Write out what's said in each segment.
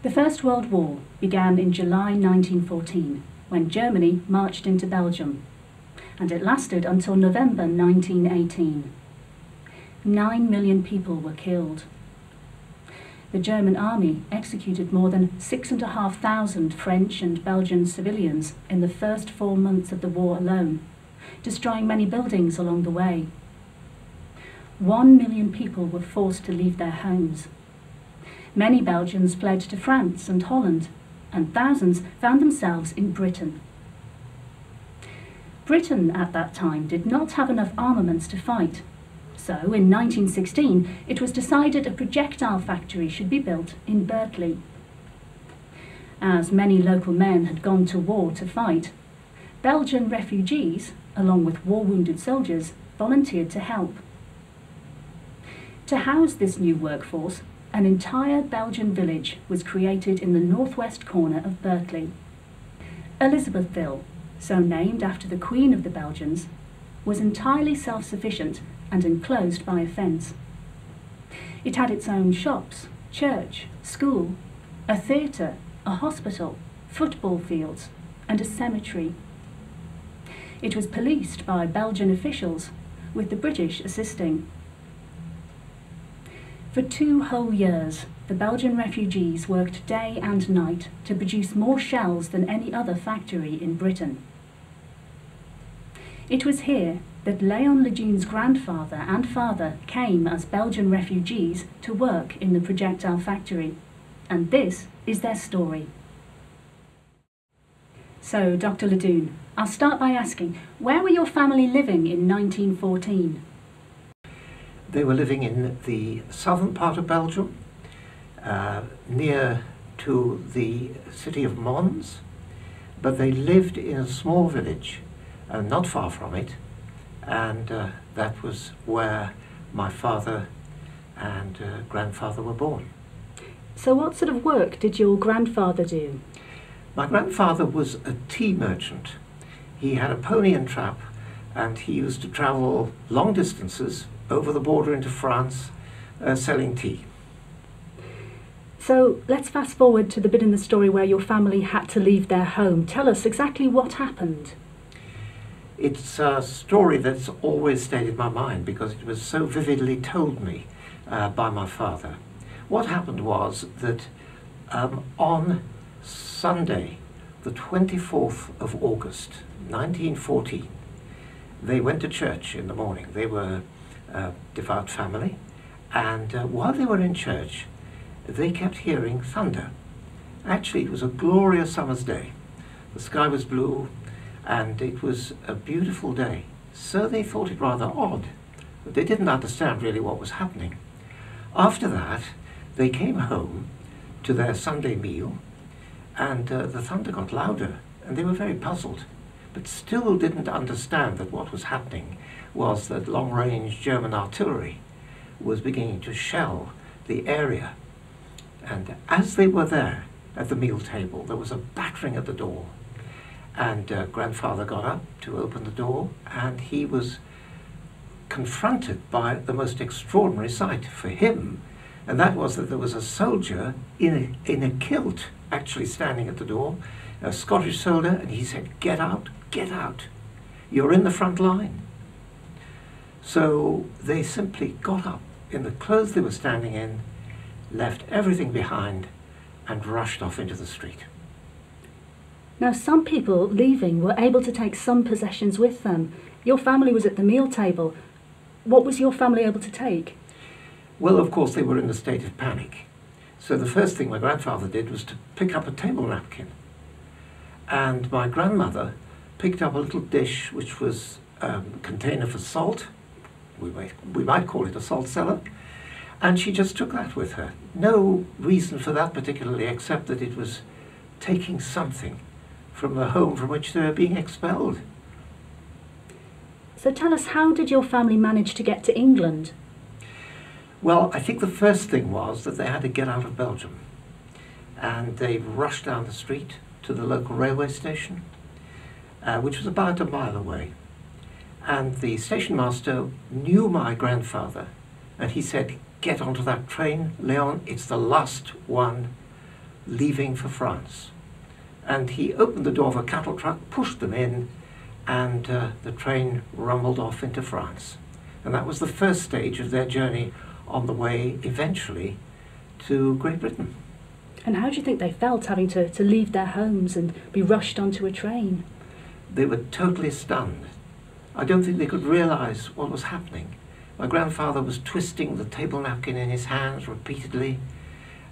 The First World War began in July 1914, when Germany marched into Belgium, and it lasted until November 1918. 9 million people were killed. The German army executed more than 6,500 French and Belgian civilians in the first 4 months of the war alone, destroying many buildings along the way. 1 million people were forced to leave their homes. Many Belgians fled to France and Holland, and thousands found themselves in Britain. Britain at that time did not have enough armaments to fight, so in 1916 it was decided a projectile factory should be built in Birtley. As many local men had gone to war to fight, Belgian refugees, along with war-wounded soldiers, volunteered to help. To house this new workforce, an entire Belgian village was created in the northwest corner of Birtley. Elisabethville, so named after the Queen of the Belgians, was entirely self-sufficient and enclosed by a fence. It had its own shops, church, school, a theatre, a hospital, football fields, and a cemetery. It was policed by Belgian officials, with the British assisting. For 2 whole years, the Belgian refugees worked day and night to produce more shells than any other factory in Britain. It was here that LeDune's grandfather and father came as Belgian refugees to work in the projectile factory, and this is their story. So, Dr. LeDune, I'll start by asking, where were your family living in 1914? They were living in the southern part of Belgium, near to the city of Mons, but they lived in a small village, not far from it, and that was where my father and grandfather were born. So what sort of work did your grandfather do? My grandfather was a tea merchant. He had a pony and trap, and he used to travel long distances over the border into France, selling tea. So let's fast forward to the bit in the story where your family had to leave their home. Tell us exactly what happened. It's a story that's always stayed in my mind because it was so vividly told me by my father. What happened was that on Sunday, the 24th of August, 1914, they went to church in the morning. They were a devout family, and while they were in church, they kept hearing thunder. Actually, it was a glorious summer's day. The sky was blue, and it was a beautiful day. So they thought it rather odd, but they didn't understand really what was happening. After that, they came home to their Sunday meal, and the thunder got louder, and they were very puzzled, but still didn't understand that what was happening was that long-range German artillery was beginning to shell the area. And as they were there at the meal table, there was a battering at the door, and grandfather got up to open the door, and he was confronted by the most extraordinary sight for him, and that was that there was a soldier in a kilt actually standing at the door, a Scottish soldier, and he said, "Get out, you're in the front line." So they simply got up in the clothes they were standing in, left everything behind, and rushed off into the street. Now, some people leaving were able to take some possessions with them. Your family was at the meal table. What was your family able to take? Well, of course, they were in a state of panic. So the first thing my grandfather did was to pick up a table napkin. And my grandmother picked up a little dish which was a container for salt. We might call it a salt cellar. And she just took that with her. No reason for that particularly, except that it was taking something from the home from which they were being expelled. So tell us, how did your family manage to get to England? Well, I think the first thing was that they had to get out of Belgium. And they rushed down the street to the local railway station, which was about a mile away. And the station master knew my grandfather, and he said, "Get onto that train, Leon, it's the last one leaving for France. And he opened the door of a cattle truck, pushed them in, and the train rumbled off into France. And that was the first stage of their journey on the way, eventually, to Great Britain. And how do you think they felt having to leave their homes and be rushed onto a train? They were totally stunned. I don't think they could realise what was happening. My grandfather was twisting the table napkin in his hands repeatedly,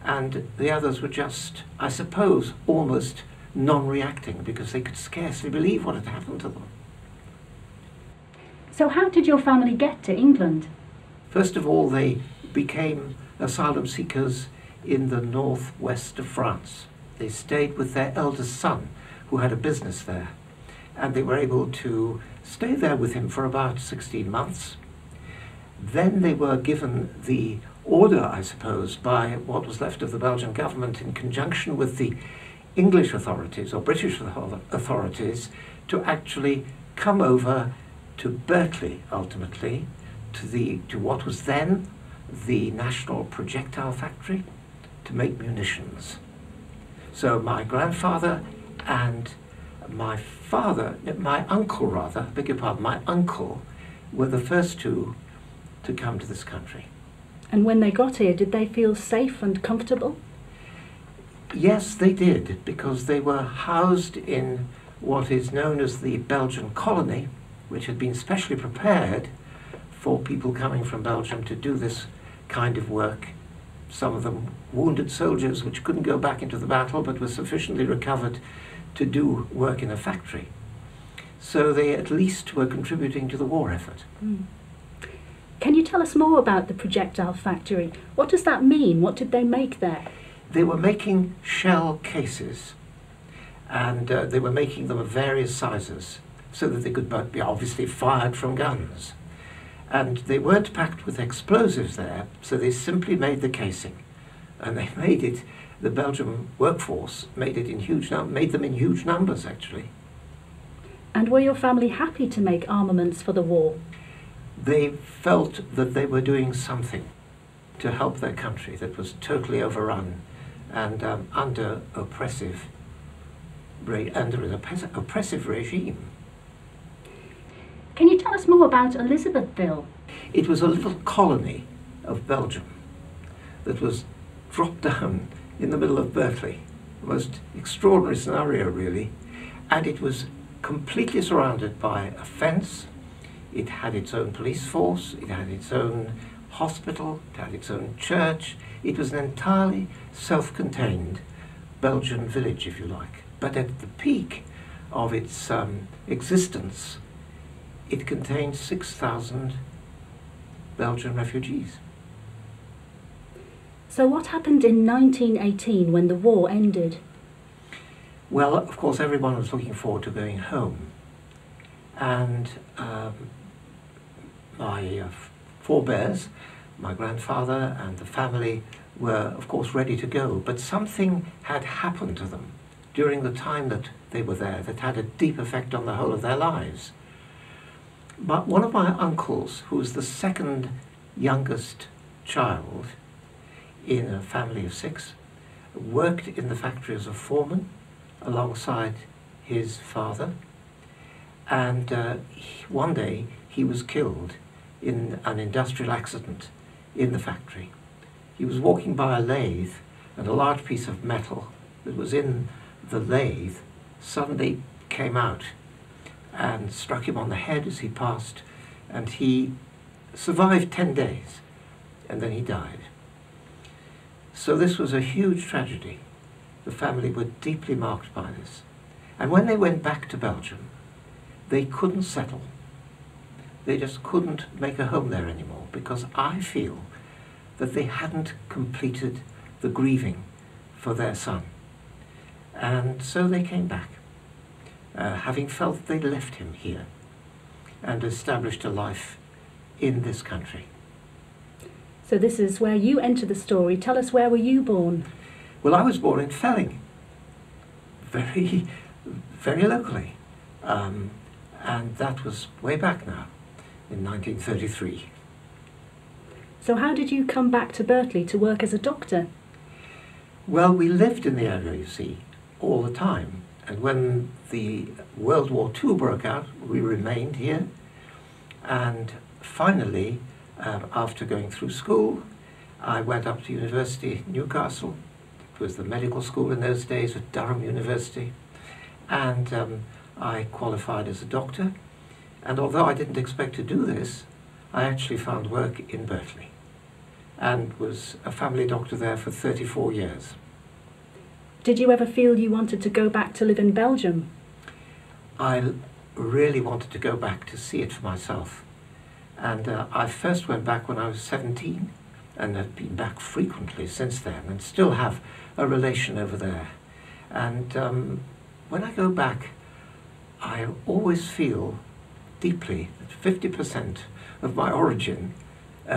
and the others were just, I suppose, almost non-reacting because they could scarcely believe what had happened to them. So how did your family get to England? First of all, they became asylum seekers in the northwest of France. They stayed with their eldest son, who had a business there, and they were able to stay there with him for about 16 months. Then they were given the order, I suppose, by what was left of the Belgian government in conjunction with the English authorities or British authorities to actually come over to Birtley, ultimately, to what was then the National Projectile Factory, to make munitions. So my grandfather and my uncle were the first two to come to this country. And when they got here, did they feel safe and comfortable? Yes, they did, because they were housed in what is known as the Belgian colony, which had been specially prepared for people coming from Belgium to do this kind of work. Some of them wounded soldiers which couldn't go back into the battle but were sufficiently recovered to do work in a factory. So they at least were contributing to the war effort. Mm. Can you tell us more about the projectile factory? What does that mean? What did they make there? They were making shell cases, and they were making them of various sizes so that they could be obviously fired from guns. And they weren't packed with explosives there, so they simply made the casing. And they made it, the Belgian workforce made them in huge numbers, actually. And were your family happy to make armaments for the war? They felt that they were doing something to help their country that was totally overrun and under an oppressive regime. Can you tell us more about Elisabethville? It was a little colony of Belgium that was dropped down in the middle of Birtley. The most extraordinary scenario, really. And it was completely surrounded by a fence. It had its own police force, it had its own hospital, it had its own church. It was an entirely self-contained Belgian village, if you like. But at the peak of its existence, it contained 6,000 Belgian refugees. So what happened in 1918 when the war ended? Well, of course, everyone was looking forward to going home. And my forebears, my grandfather and the family were, of course, ready to go. But something had happened to them during the time that they were there that had a deep effect on the whole of their lives. But one of my uncles, who was the second youngest child in a family of 6, worked in the factory as a foreman alongside his father. And one day he was killed in an industrial accident in the factory. He was walking by a lathe, and a large piece of metal that was in the lathe suddenly came out and struck him on the head as he passed, and he survived 10 days, and then he died. So this was a huge tragedy. The family were deeply marked by this. And when they went back to Belgium, they couldn't settle. They just couldn't make a home there anymore, because I feel that they hadn't completed the grieving for their son. And so they came back, having felt they'd left him here and established a life in this country. So this is where you enter the story. Tell us, where were you born? Well, I was born in Felling, very, very locally. And that was way back now, in 1933. So how did you come back to Birtley to work as a doctor? Well, we lived in the area, you see, all the time. And when the World War II broke out, we remained here. And finally, after going through school, I went up to university in Newcastle. It was the medical school in those days at Durham University. And I qualified as a doctor. And although I didn't expect to do this, I actually found work in Birtley and was a family doctor there for 34 years. Did you ever feel you wanted to go back to live in Belgium? I really wanted to go back to see it for myself. And I first went back when I was 17 and have been back frequently since then and still have a relation over there. And when I go back, I always feel deeply that 50% of my origin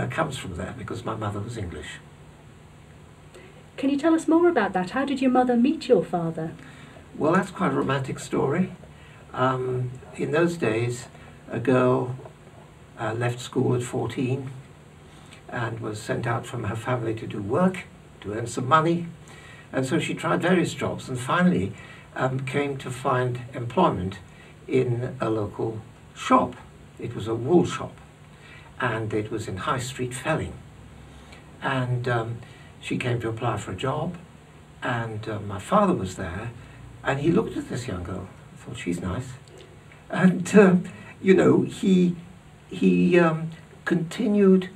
comes from there because my mother was English. Can you tell us more about that? How did your mother meet your father? Well, that's quite a romantic story. In those days, a girl left school at 14 and was sent out from her family to do work, to earn some money. And so she tried various jobs and finally came to find employment in a local shop. It was a wool shop, and it was in High Street, Felling. And she came to apply for a job, and my father was there, and he looked at this young girl. I thought, she's nice. And, you know, he continued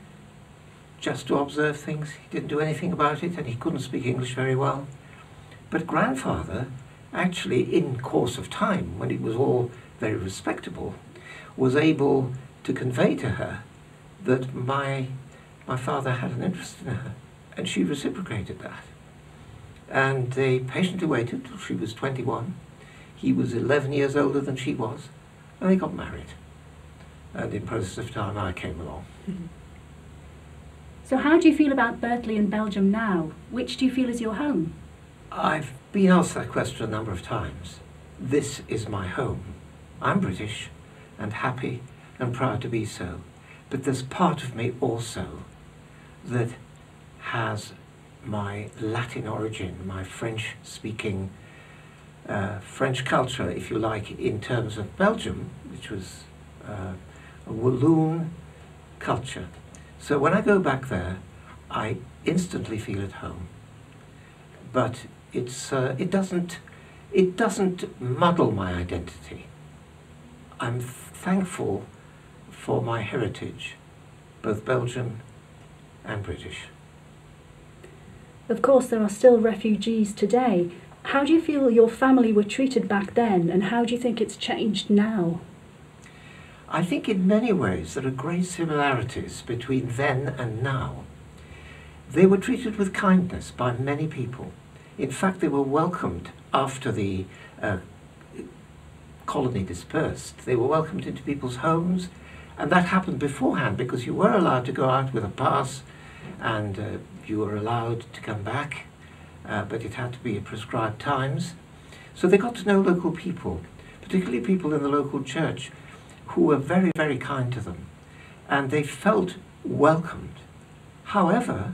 just to observe things. He didn't do anything about it, and he couldn't speak English very well. But grandfather, actually, in course of time, when it was all very respectable, was able to convey to her that my father had an interest in her, and she reciprocated that. And they patiently waited till she was 21. He was 11 years older than she was, and they got married. And in process of time, I came along. Mm-hmm. So how do you feel about Birtley and Belgium now? Which do you feel is your home? I've been asked that question a number of times. This is my home. I'm British and happy and proud to be so. But there's part of me also that has my Latin origin, my French-speaking, French culture, if you like, in terms of Belgium, which was a Walloon culture. So when I go back there, I instantly feel at home. But it doesn't muddle my identity. I'm thankful for my heritage, both Belgian and British. Of course, there are still refugees today. How do you feel your family were treated back then, and how do you think it's changed now? I think in many ways there are great similarities between then and now. They were treated with kindness by many people. In fact, they were welcomed after the colony dispersed. They were welcomed into people's homes, and that happened beforehand because you were allowed to go out with a pass and you were allowed to come back, but it had to be at prescribed times. So they got to know local people, particularly people in the local church, who were very, very kind to them, and they felt welcomed. However,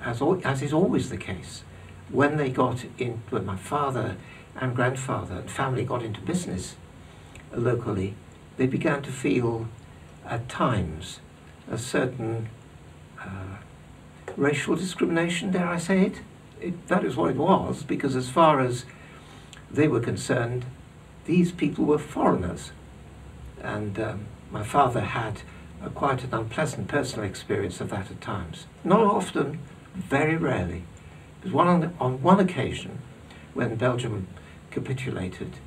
as is always the case, when my father and grandfather and family got into business locally, they began to feel at times a certain racial discrimination, dare I say it. That is what it was, because as far as they were concerned, these people were foreigners. And my father had quite an unpleasant personal experience of that at times. Not often, very rarely. Because on one occasion, when Belgium capitulated,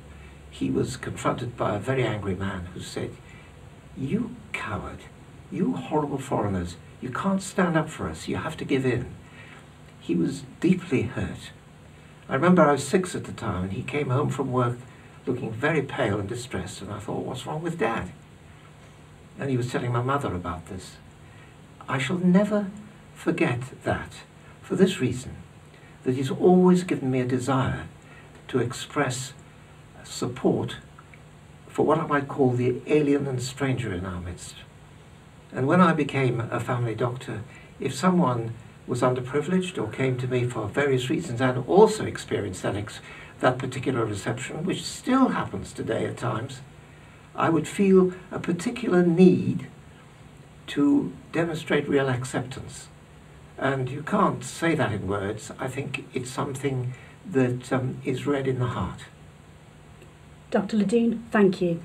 he was confronted by a very angry man who said, "You coward, you horrible foreigners, you can't stand up for us, you have to give in." He was deeply hurt. I remember I was 6 at the time, and he came home from work looking very pale and distressed, and I thought, what's wrong with Dad? And he was telling my mother about this. I shall never forget that, for this reason, that he's always given me a desire to express support for what I might call the alien and stranger in our midst. And when I became a family doctor, if someone was underprivileged or came to me for various reasons and also experienced that particular reception, which still happens today at times, I would feel a particular need to demonstrate real acceptance. And you can't say that in words. I think it's something that is read in the heart. Dr. LeDune, thank you.